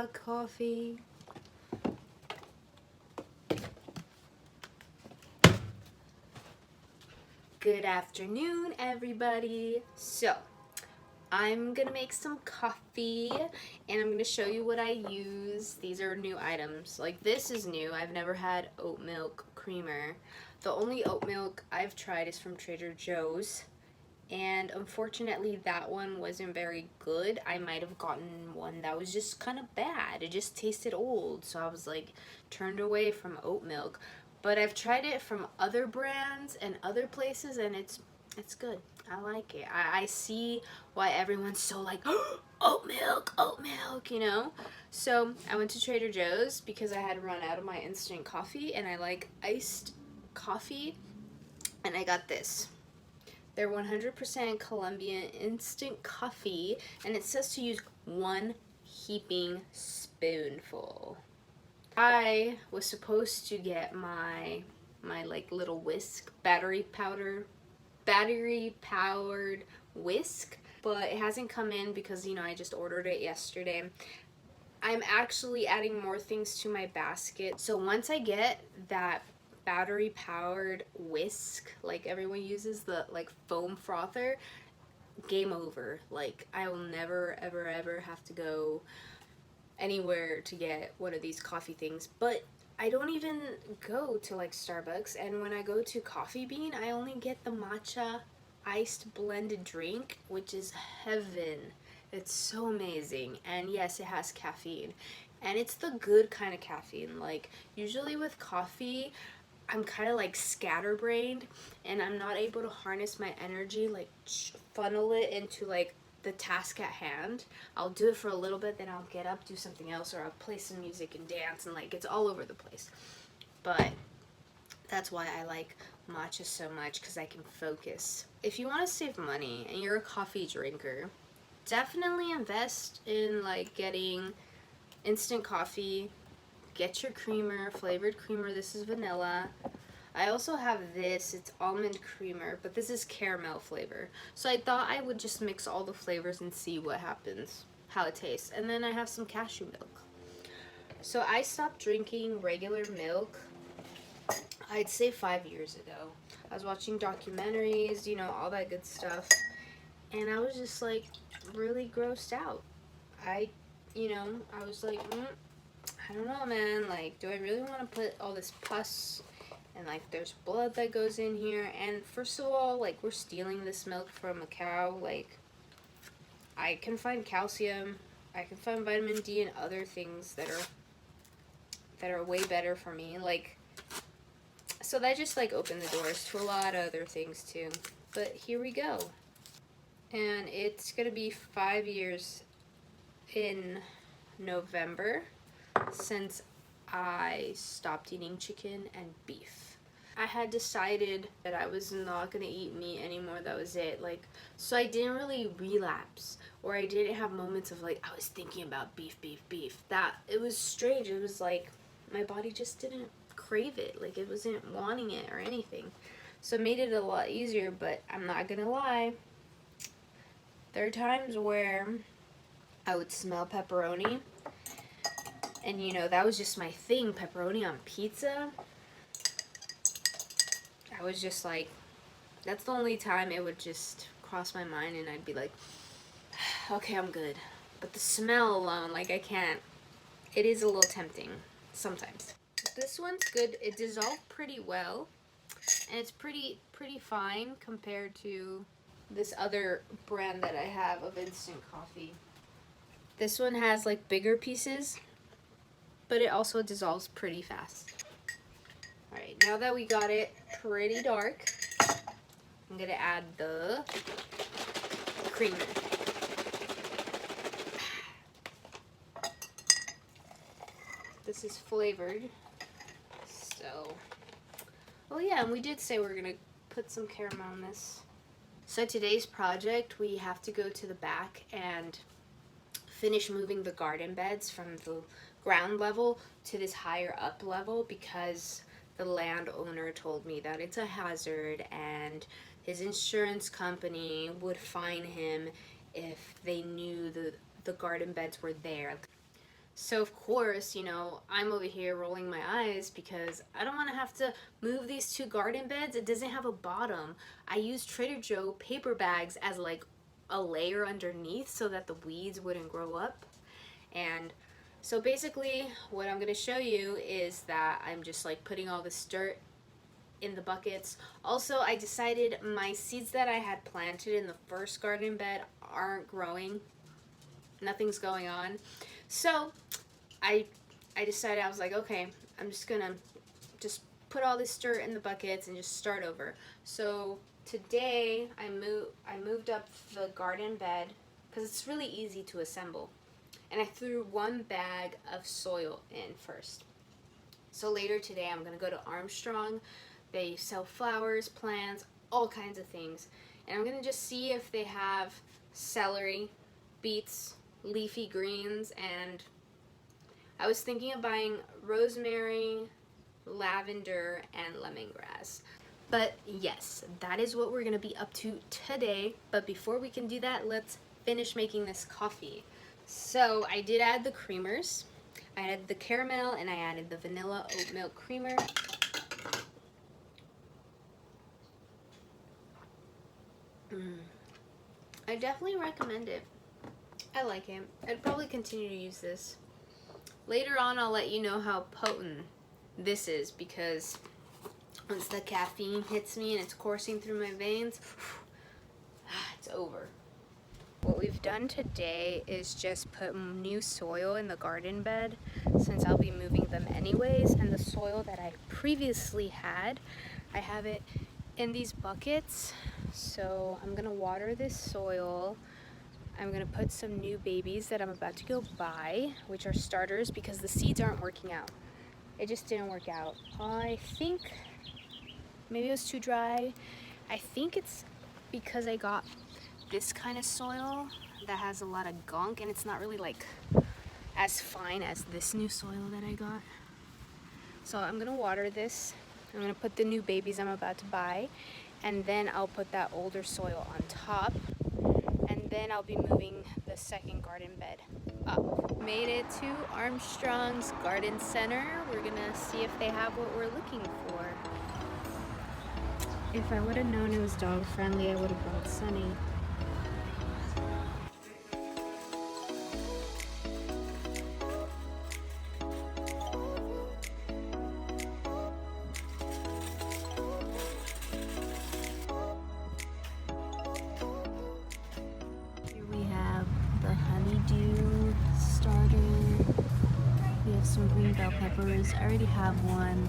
hot coffee. Good afternoon, everybody. So, I'm gonna make some coffee and I'm gonna show you what I use. These are new items. Like, this is new. I've never had oat milk creamer. The only oat milk I've tried is from Trader Joe's, and unfortunately that one wasn't very good. I might have gotten one that was just kind of bad. It just tasted old, so I was like turned away from oat milk. But I've tried it from other brands and other places, and it's good. I like it. I see why everyone's so like, oh, oat milk, you know? So I went to Trader Joe's because I had run out of my instant coffee, and I like iced coffee, and I got this. They're 100% Colombian instant coffee, and it says to use 1 heaping spoonful. I was supposed to get my like little whisk, battery powered whisk, but it hasn't come in because, you know, I just ordered it yesterday. I'm actually adding more things to my basket. So once I get that battery powered whisk, like everyone uses, the like foam frother, game over. Like, I will never ever have to go anywhere to get one of these coffee things. But I don't even go to like Starbucks, and when I go to Coffee Bean, I only get the matcha iced blended drink, which is heaven. It's so amazing. And yes, it has caffeine, and it's the good kind of caffeine. Like, usually with coffee, I'm kind of like scatterbrained, and I'm not able to harness my energy, like funnel it into like the task at hand. I'll do it for a little bit, then I'll get up, do something else, or I'll play some music and dance, and like it's all over the place. But that's why I like matcha so much, because I can focus. If you want to save money and you're a coffee drinker, definitely invest in like getting instant coffee. Get your creamer, flavored creamer. This is vanilla. I also have this, it's almond creamer, but this is caramel flavor. So I thought I would just mix all the flavors and see what happens, how it tastes. And then I have some cashew milk. So I stopped drinking regular milk, I'd say 5 years ago. I was watching documentaries, you know, all that good stuff. And I was just like really grossed out. I was like, I don't know, man. Like, do I really want to put all this pus, and like there's blood that goes in here? And first of all, like, we're stealing this milk from a cow. Like, I can find calcium, I can find vitamin D and other things that are way better for me. Like, so that just like opened the doors to a lot of other things too. But here we go. And it's gonna be 5 years in November since I stopped eating chicken and beef. I had decided that I was not gonna eat meat anymore. That was it. Like, so I didn't really relapse, or I didn't have moments of like I was thinking about beef. That, it was strange. It was like my body just didn't crave it. Like, it wasn't wanting it or anything. So it made it a lot easier. But I'm not gonna lie, there are times where I would smell pepperoni, and you know, that was just my thing, pepperoni on pizza. I was just like, that's the only time it would just cross my mind, and I'd be like, okay, I'm good. But the smell alone, like, I can't. It is a little tempting sometimes. This one's good. It dissolved pretty well, and it's pretty fine compared to this other brand that I have of instant coffee. This one has like bigger pieces, but it also dissolves pretty fast. Alright, now that we got it pretty dark, I'm gonna add the creamer. This is flavored, so... Oh yeah, and we did say we were gonna put some caramel on this. So today's project, we have to go to the back and finish moving the garden beds from the ground level to this higher up level, because the landowner told me that it's a hazard and his insurance company would fine him if they knew the garden beds were there. So of course, you know, I'm over here rolling my eyes because I don't want to have to move these two garden beds. It doesn't have a bottom. I use Trader Joe paper bags as like a layer underneath so that the weeds wouldn't grow up. And so basically what I'm going to show you is that I'm just like putting all this dirt in the buckets. Also, I decided my seeds that I had planted in the first garden bed aren't growing. Nothing's going on. So I decided, I was like, okay, I'm just gonna just put all this dirt in the buckets and just start over. So today I moved up the garden bed because it's really easy to assemble. And I threw one bag of soil in first. So later today I'm gonna go to Armstrong. They sell flowers, plants, all kinds of things. And I'm gonna just see if they have celery, beets, leafy greens, and I was thinking of buying rosemary, lavender, and lemongrass. But yes, that is what we're gonna be up to today. But before we can do that, let's finish making this coffee. So I did add the creamers. I added the caramel and I added the vanilla oat milk creamer. I definitely recommend it. I like it. I'd probably continue to use this. Later on, I'll let you know how potent this is because once the caffeine hits me and it's coursing through my veins, it's over. What we've done today is just put new soil in the garden bed since I'll be moving them anyways, and the soil that I previously had, I have it in these buckets. So I'm gonna water this soil. I'm gonna put some new babies that I'm about to go buy, which are starters because the seeds aren't working out. It just didn't work out. I think maybe it was too dry. I think it's because I got this kind of soil that has a lot of gunk and it's not really like as fine as this new soil that I got. So I'm gonna water this. I'm gonna put the new babies I'm about to buy, and then I'll put that older soil on top, and then I'll be moving the second garden bed up. Made it to Armstrong's Garden Center. We're gonna see if they have what we're looking for. If I would have known it was dog friendly, I would have brought Sunny. Some green bell peppers. I already have one.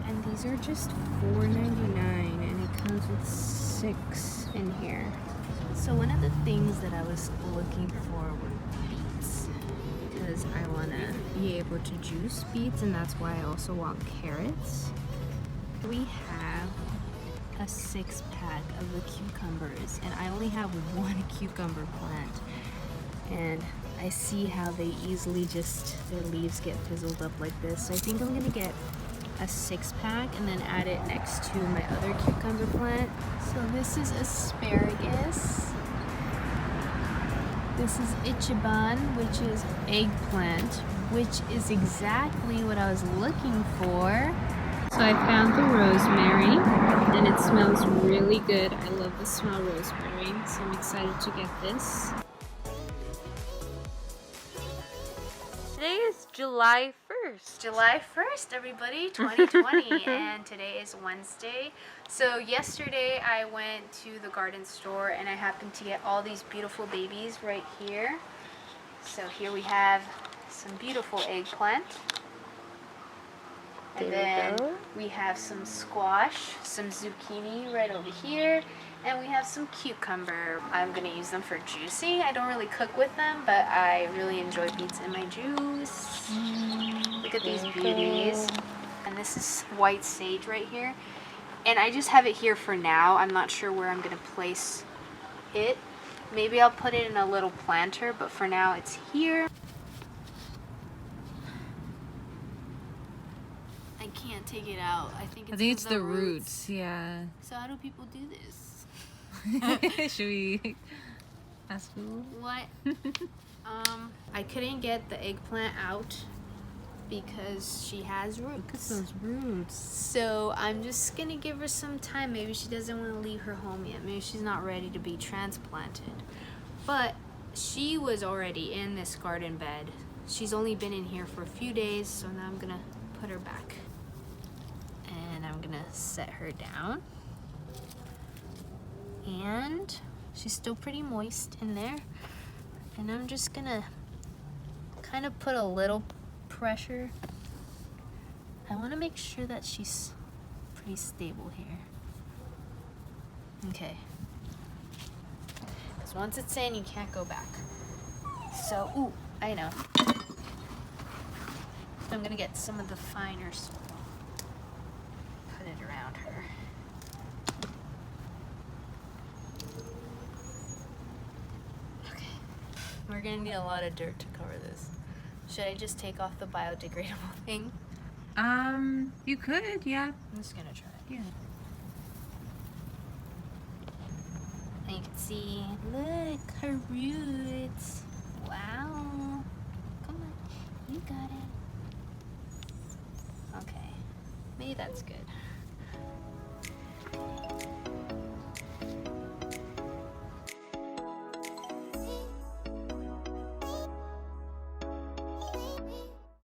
And these are just $4.99 and it comes with 6 in here. So one of the things that I was looking for were beets because I want to be able to juice beets, and that's why I also want carrots. We have a 6-pack of the cucumbers and I only have one cucumber plant, and I see how they easily just, their leaves get fizzled up like this. So I think I'm gonna get a 6-pack and then add it next to my other cucumber plant. So this is asparagus. This is ichiban, which is eggplant, which is exactly what I was looking for. So I found the rosemary and it smells really good. I love the smell of rosemary, so I'm excited to get this. Today is July 1st. July 1st, everybody, 2020, and today is Wednesday. So yesterday I went to the garden store and I happened to get all these beautiful babies right here. So here we have some beautiful eggplant. And then we have some squash, some zucchini right over here, and we have some cucumber. I'm gonna use them for juicing. I don't really cook with them, but I really enjoy beets in my juice. Look at these beauties. And this is white sage right here. And I just have it here for now. I'm not sure where I'm gonna place it. Maybe I'll put it in a little planter, but for now it's here. I can't take it out. I think it's the roots. Yeah. So how do people do this? Should we ask Google? What? I couldn't get the eggplant out because she has roots. Look at those roots. So I'm just gonna give her some time. Maybe she doesn't want to leave her home yet. Maybe she's not ready to be transplanted. But she was already in this garden bed. She's only been in here for a few days, so now I'm gonna put her back. And I'm gonna set her down. And she's still pretty moist in there. And I'm just gonna kind of put a little pressure. I want to make sure that she's pretty stable here. Okay. Because once it's in, you can't go back. So, ooh, I know. I'm gonna get some of the finer soil. Put it around her. Okay. We're gonna need a lot of dirt to cover this. Should I just take off the biodegradable thing? You could, yeah. I'm just gonna try it. Yeah. And you can see, look, her roots. Wow. Come on, you got it. Okay, maybe that's good.